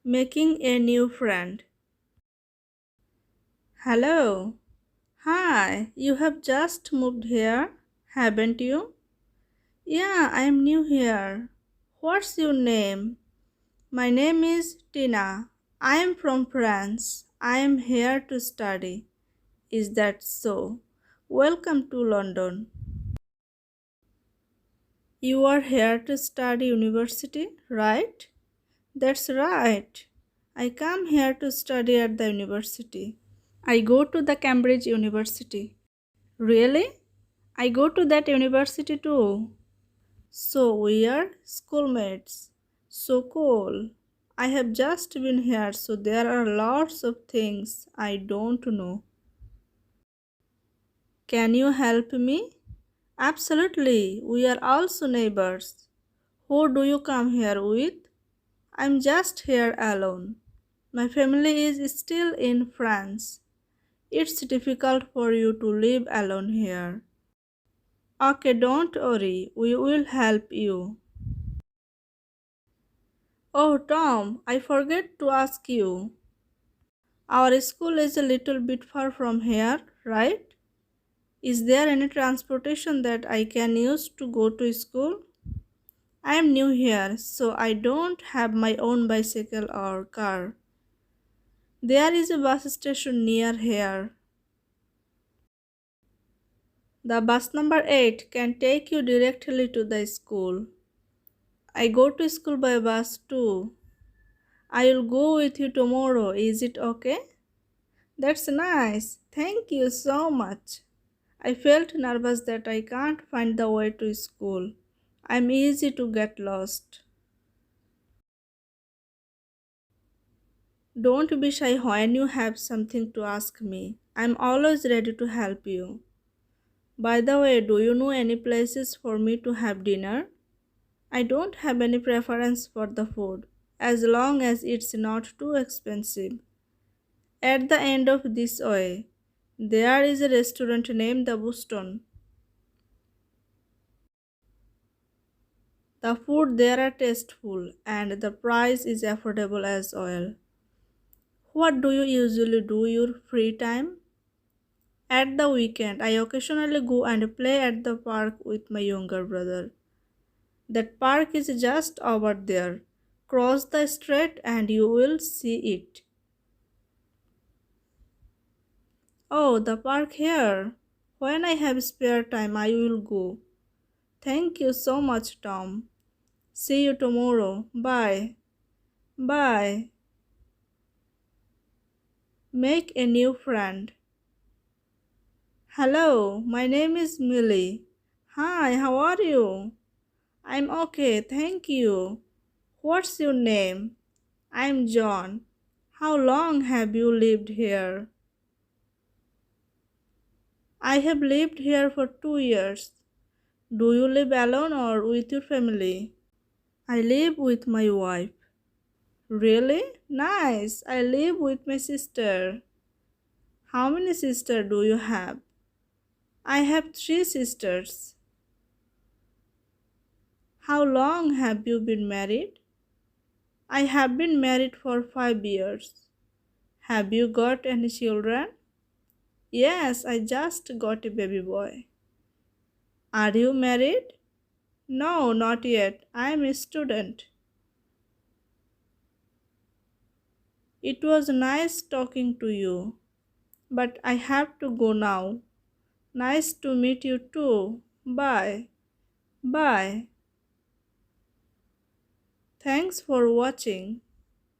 Making a new friend. Hello. Hi, you have just moved here, haven't you? Yeah, I am new here. What's your name? My name is Tina. I am from France. I am here to study. Is that so? Welcome to London. You are here to study university, right? That's right. I come here to study at the university. I go to the Cambridge University. Really? I go to that university too. So we are schoolmates. So cool. I have just been here, so there are lots of things I don't know. Can you help me? Absolutely. We are also neighbors. Who do you come here with? I'm just here alone. My family is still in France. It's difficult for you to live alone here. Okay, don't worry, we will help you. Oh, Tom, I forget to ask you. Our school is a little bit far from here, right? Is there any transportation that I can use to go to school? I am new here, so I don't have my own bicycle or car. There is a bus station near here. The bus number 8 can take you directly to the school. I go to school by bus too. I will go with you tomorrow. Is it okay? That's nice. Thank you so much. I felt nervous that I can't find the way to school. I'm easy to get lost. Don't be shy when you have something to ask me. I'm always ready to help you. By the way, do you know any places for me to have dinner? I don't have any preference for the food, as long as it's not too expensive. At the end of this way, there is a restaurant named the Boston. The food there are tasteful and the price is affordable as well. What do you usually do your free time? At the weekend, I occasionally go and play at the park with my younger brother. That park is just over there. Cross the street and you will see it. Oh, the park here. When I have spare time, I will go. Thank you so much, Tom. See you tomorrow. Bye. Bye. Make a new friend. Hello, my name is Millie. Hi, how are you? I'm okay, thank you. What's your name? I'm John. How long have you lived here? I have lived here for 2 years. Do you live alone or with your family? I live with my wife. Really? Nice. I live with my sister. How many sisters do you have? I have 3 sisters. How long have you been married? I have been married for 5 years. Have you got any children? Yes, I just got a baby boy. Are you married? No, not yet. I am a student. It was nice talking to you, but I have to go now. Nice to meet you too. Bye. Bye. Thanks for watching.